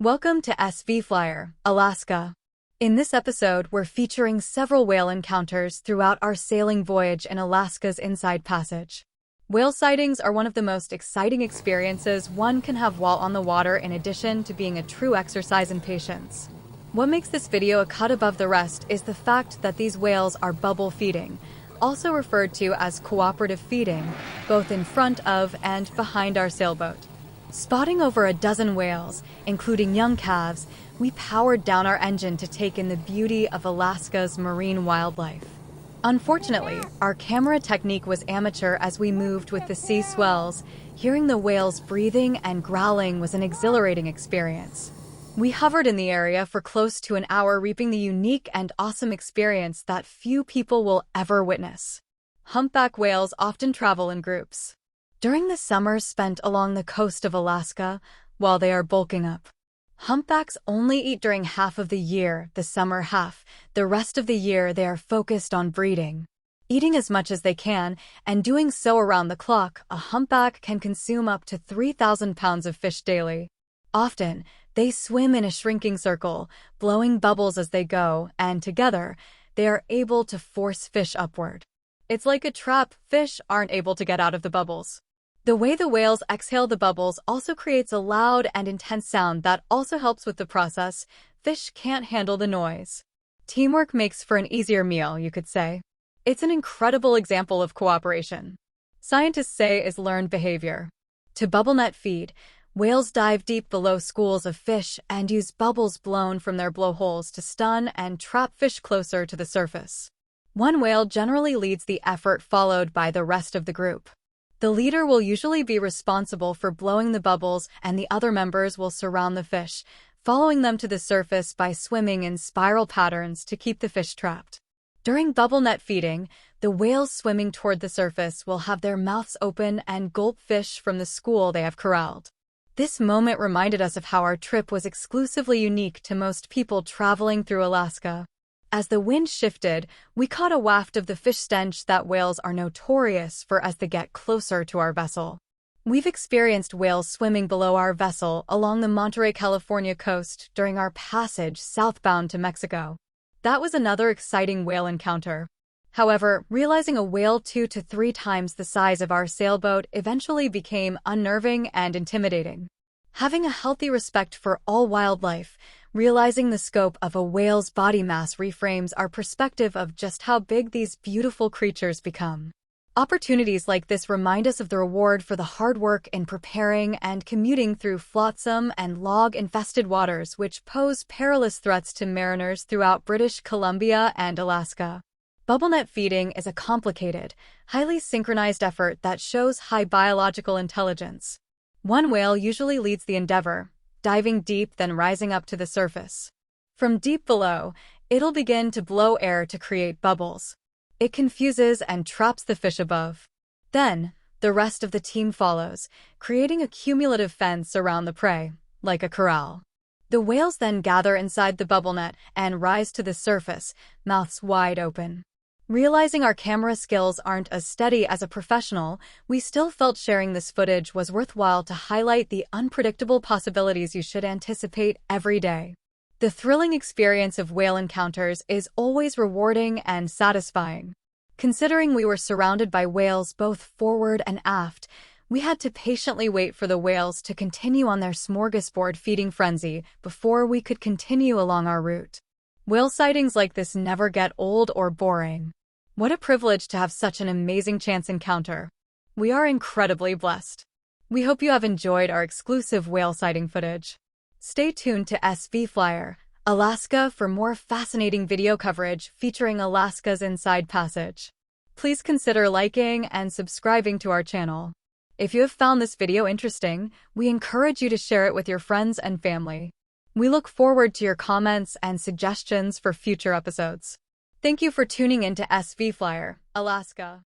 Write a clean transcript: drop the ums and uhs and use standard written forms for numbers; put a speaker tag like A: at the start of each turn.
A: Welcome to SV Flyer, Alaska. In this episode, we're featuring several whale encounters throughout our sailing voyage in Alaska's Inside Passage. Whale sightings are one of the most exciting experiences one can have while on the water, in addition to being a true exercise in patience. What makes this video a cut above the rest is the fact that these whales are bubble feeding, also referred to as cooperative feeding, both in front of and behind our sailboat. Spotting over a dozen whales, including young calves, we powered down our engine to take in the beauty of Alaska's marine wildlife. Unfortunately, our camera technique was amateur as we moved with the sea swells. Hearing the whales breathing and growling was an exhilarating experience. We hovered in the area for close to an hour, reaping the unique and awesome experience that few people will ever witness. Humpback whales often travel in groups. During the summers spent along the coast of Alaska, while they are bulking up, humpbacks only eat during half of the year, the summer half. The rest of the year they are focused on breeding. Eating as much as they can, and doing so around the clock, a humpback can consume up to 3,000 pounds of fish daily. Often, they swim in a shrinking circle, blowing bubbles as they go, and together, they are able to force fish upward. It's like a trap. Fish aren't able to get out of the bubbles. The way the whales exhale the bubbles also creates a loud and intense sound that also helps with the process. Fish can't handle the noise. Teamwork makes for an easier meal, you could say. It's an incredible example of cooperation. Scientists say is learned behavior. To bubble net feed, whales dive deep below schools of fish and use bubbles blown from their blowholes to stun and trap fish closer to the surface. One whale generally leads the effort, followed by the rest of the group. The leader will usually be responsible for blowing the bubbles, and the other members will surround the fish, following them to the surface by swimming in spiral patterns to keep the fish trapped. During bubble net feeding, the whales swimming toward the surface will have their mouths open and gulp fish from the school they have corralled. This moment reminded us of how our trip was exclusively unique to most people traveling through Alaska. As the wind shifted, we caught a waft of the fish stench that whales are notorious for as they get closer to our vessel. We've experienced whales swimming below our vessel along the Monterey, California coast during our passage southbound to Mexico. That was another exciting whale encounter. However, realizing a whale 2 to 3 times the size of our sailboat eventually became unnerving and intimidating. Having a healthy respect for all wildlife, realizing the scope of a whale's body mass reframes our perspective of just how big these beautiful creatures become. Opportunities like this remind us of the reward for the hard work in preparing and commuting through flotsam and log-infested waters, which pose perilous threats to mariners throughout British Columbia and Alaska. Bubble net feeding is a complicated, highly synchronized effort that shows high biological intelligence. One whale usually leads the endeavor, diving deep then rising up to the surface. From deep below, it'll begin to blow air to create bubbles. It confuses and traps the fish above. Then, the rest of the team follows, creating a cumulative fence around the prey, like a corral. The whales then gather inside the bubble net and rise to the surface, mouths wide open. Realizing our camera skills aren't as steady as a professional, we still felt sharing this footage was worthwhile to highlight the unpredictable possibilities you should anticipate every day. The thrilling experience of whale encounters is always rewarding and satisfying. Considering we were surrounded by whales both forward and aft, we had to patiently wait for the whales to continue on their smorgasbord feeding frenzy before we could continue along our route. Whale sightings like this never get old or boring. What a privilege to have such an amazing chance encounter. We are incredibly blessed. We hope you have enjoyed our exclusive whale sighting footage. Stay tuned to SV Flyer, Alaska for more fascinating video coverage featuring Alaska's Inside Passage. Please consider liking and subscribing to our channel. If you have found this video interesting, we encourage you to share it with your friends and family. We look forward to your comments and suggestions for future episodes. Thank you for tuning in to SV Flyer, Alaska.